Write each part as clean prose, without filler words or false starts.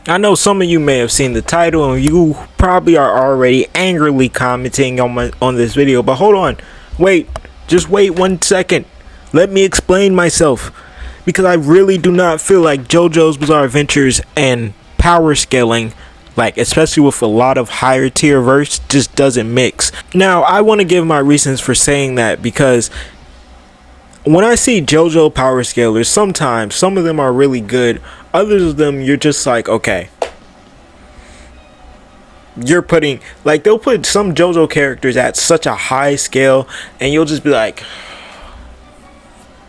I know some of you may have seen the title and you probably are already angrily commenting on this video, but hold on. Just wait 1 second. Let me explain myself. Because I really do not feel like JoJo's Bizarre Adventures and power scaling, like especially with a lot of higher tier verse, just doesn't mix. Now, I want to give my reasons for saying that, because when I see JoJo power scalers, sometimes some of them are really good. Others of them, you're just like, okay. You're putting, like, they'll put some JoJo characters at such a high scale, and you'll just be like,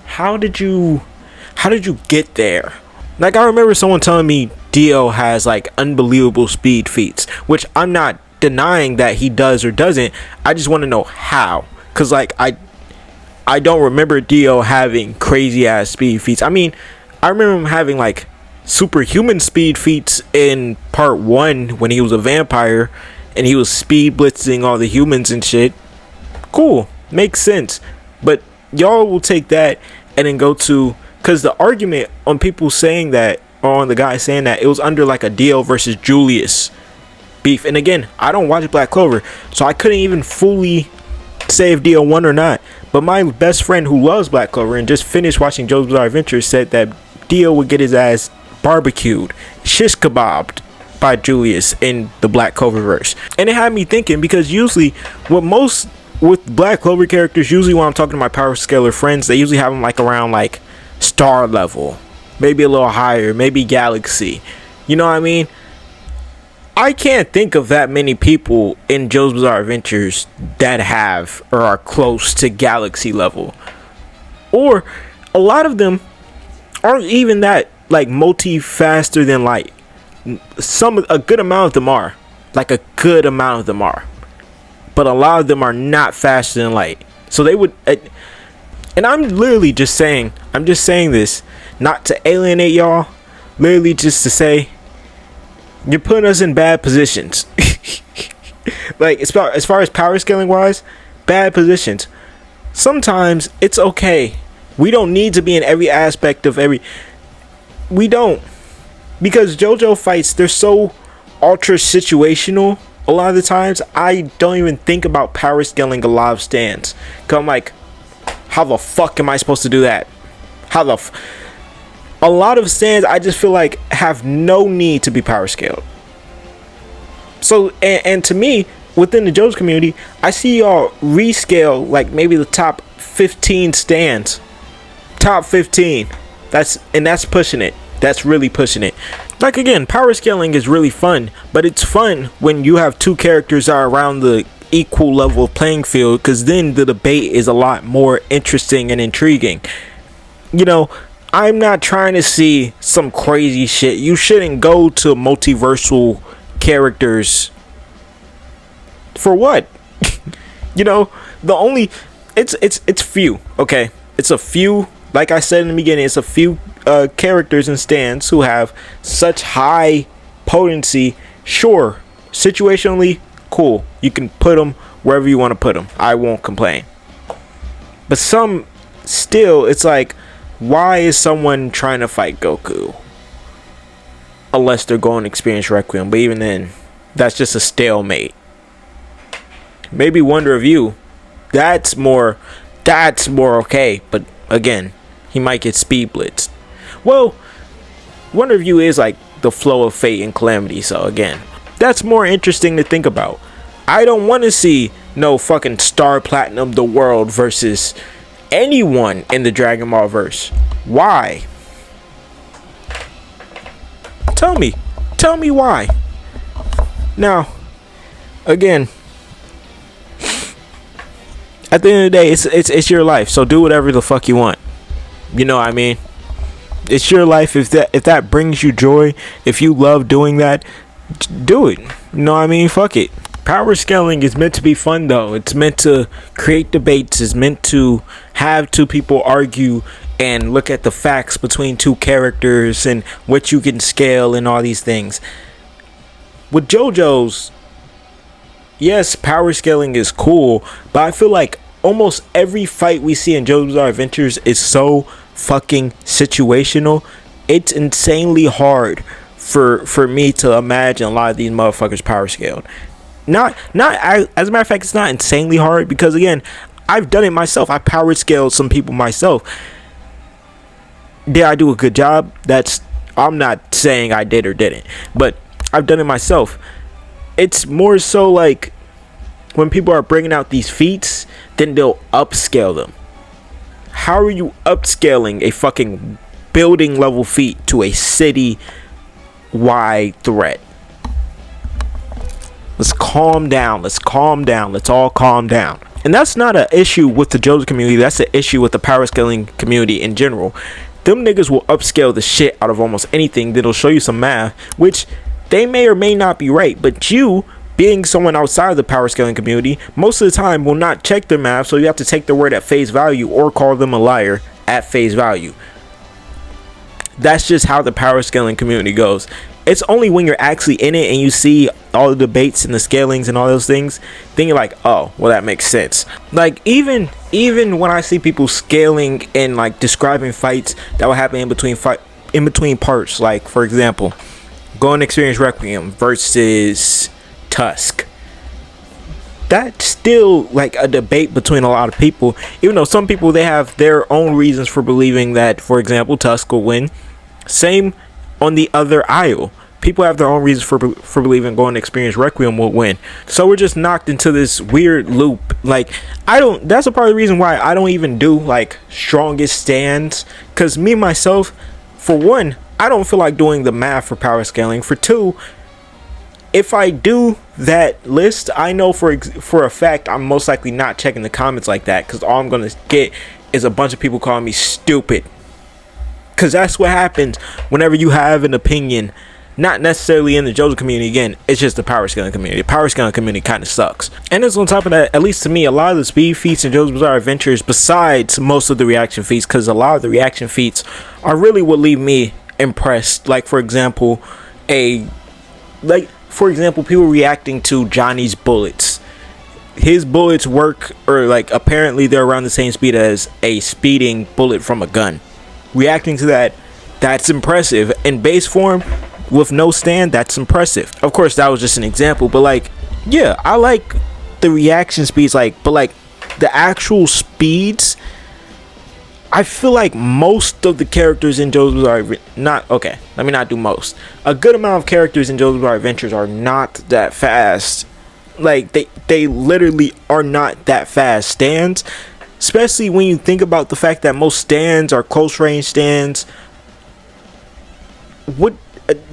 how did you get there? Like, I remember someone telling me Dio has like unbelievable speed feats, which I'm not denying that he does or doesn't. I just want to know how, because like I don't remember Dio having crazy ass speed feats. I mean, I remember him having like superhuman speed feats in part 1 when he was a vampire and he was speed blitzing all the humans and shit. Cool, makes sense. But y'all will take that and then go to, because the argument on people saying that, or on the guy saying that, it was under like a Dio versus Julius beef. And again, I don't watch Black Clover, so I couldn't even fully say if Dio won or not. But my best friend who loves Black Clover and just finished watching JoJo's Bizarre Adventure said that Dio would get his ass barbecued, shish kebabbed by Julius in the Black Clover verse. And it had me thinking, because usually with Black Clover characters, usually when I'm talking to my power scaler friends, they usually have them like around like star level, maybe a little higher, maybe galaxy. You know what I mean? I can't think of that many people in JoJo's Bizarre Adventures that have or are close to galaxy level, or a lot of them aren't even that like multi faster than light. A good amount of them are, like a good amount of them are, but a lot of them are not faster than light. So they would, and I'm just saying this not to alienate y'all, literally just to say you're putting us in bad positions. Like as far as power scaling wise, bad positions. Sometimes it's okay. We don't need to be in every aspect of every. We don't, because JoJo fights, they're so ultra situational. A lot of the times I don't even think about power scaling a lot of stands, cause I'm like, how the fuck am I supposed to do that? A lot of stands I just feel like have no need to be power scaled. So and to me, within the JoJo community, I see y'all rescale like maybe the top 15 stands. Top 15. That's pushing it. That's really pushing it. Like, again, power scaling is really fun, but it's fun when you have two characters that are around the equal level playing field, because then the debate is a lot more interesting and intriguing. You know, I'm not trying to see some crazy shit. You shouldn't go to multiversal characters for what? You know, it's few, okay? It's a few, like I said in the beginning, it's a few characters and stands who have such high potency. Sure, situationally, cool. You can put them wherever you want to put them. I won't complain. But some, still, it's like, why is someone trying to fight Goku? Unless they're going to experience Requiem. But even then, that's just a stalemate. Maybe Wonder of You. That's more okay. But again, he might get speed blitzed. Well, Wonder of You is like the flow of fate and calamity. So again, that's more interesting to think about. I don't want to see no fucking Star Platinum the world versus anyone in the Dragon Ball verse. Why? Tell me why. Now, again, at the end of the day, it's your life, so do whatever the fuck you want. You know what I mean? It's your life. If that brings you joy, if you love doing that, do it. You know what I mean? Fuck it. Power scaling is meant to be fun, though. It's meant to create debates. It's meant to have two people argue and look at the facts between two characters and what you can scale and all these things. With JoJo's, yes, power scaling is cool, but I feel like almost every fight we see in JoJo's Bizarre Adventures is so fucking situational. It's insanely hard for me to imagine a lot of these motherfuckers power scaled. As a matter of fact, it's not insanely hard, because again, I've done it myself. I power scaled some people myself. Did I do a good job? I'm not saying I did or didn't, but I've done it myself. It's more so like when people are bringing out these feats, then they'll upscale them. How are you upscaling a fucking building level feat to a city wide threat? Let's calm down. Let's all calm down. And that's not an issue with the JoJo community. That's an issue with the power scaling community in general. Them niggas will upscale the shit out of almost anything. That'll show you some math, which they may or may not be right. But you, being someone outside of the power scaling community, most of the time will not check their math. So you have to take their word at face value or call them a liar at face value. That's just how the power scaling community goes. It's only when you're actually in it and you see all the debates and the scalings and all those things, then you're like, oh, well, that makes sense. Like even when I see people scaling and like describing fights that will happen in between parts, like for example, Going Experience Requiem versus Tusk. That's still like a debate between a lot of people, even though some people, they have their own reasons for believing that, for example, Tusk will win. Same on the other aisle. People have their own reasons for believing Going Experience Requiem will win. So we're just knocked into this weird loop. Like, that's a part of the reason why I don't even do like strongest stands. Because me, myself, for one, I don't feel like doing the math for power scaling. For two, if I do that list, I know for a fact I'm most likely not checking the comments like that. Because all I'm going to get is a bunch of people calling me stupid. Because that's what happens whenever you have an opinion, not necessarily in the JoJo community. Again, it's just the power scaling community. The power scaling community kind of sucks. And it's on top of that, at least to me, a lot of the speed feats in JoJo's Bizarre Adventures, besides most of the reaction feats, because a lot of the reaction feats are really what leave me impressed. Like, for example, people reacting to Johnny's bullets. His bullets work, or like apparently they're around the same speed as a speeding bullet from a gun. Reacting to that's impressive. In base form with no stand, that's impressive. Of course, that was just an example, but like, yeah, I like the reaction speeds, like, but like the actual speeds, I feel like most of the characters in JoJo's are not, okay, let me not do most. A good amount of characters in JoJo's Bizarre Adventures are not that fast. Like, they literally are not that fast stands. Especially when you think about the fact that most stands are close range stands.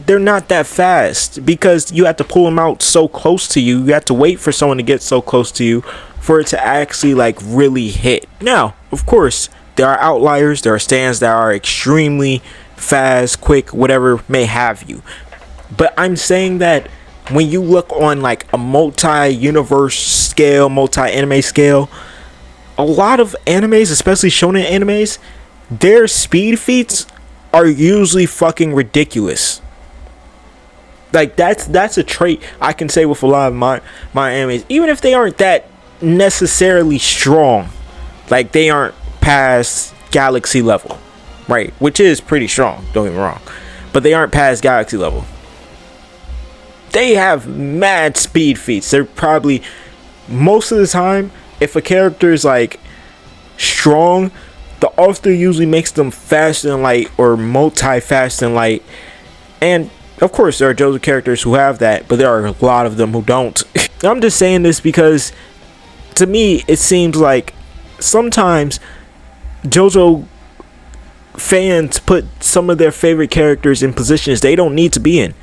They're not that fast because you have to pull them out so close to you. You have to wait for someone to get so close to you for it to actually like really hit. Now, of course, there are outliers. There are stands that are extremely fast, quick, whatever may have you. But I'm saying that when you look on like a multi-universe scale, multi-anime scale, a lot of animes, especially shonen animes, their speed feats are usually fucking ridiculous. Like, that's a trait I can say with a lot of my animes, even if they aren't that necessarily strong. Like, they aren't past galaxy level, right? Which is pretty strong, don't get me wrong, but they aren't past galaxy level. They have mad speed feats. They're probably, most of the time, if a character is like strong, the author usually makes them faster than light or multi-faster than light. And of course, there are JoJo characters who have that, but there are a lot of them who don't. I'm just saying this because to me, it seems like sometimes JoJo fans put some of their favorite characters in positions they don't need to be in.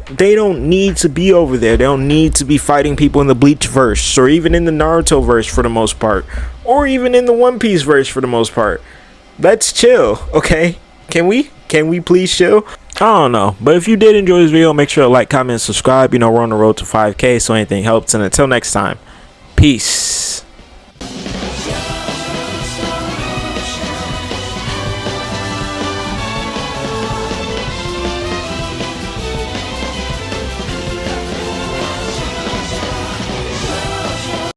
They don't need to be over there. They don't need to be fighting people in the Bleach verse, or even in the Naruto verse for the most part, or even in the One Piece verse for the most part. Let's chill, okay? Can we please chill? I don't know, but if you did enjoy this video, make sure to like, comment, and subscribe. You know, we're on the road to 5K, so anything helps. And until next time, peace.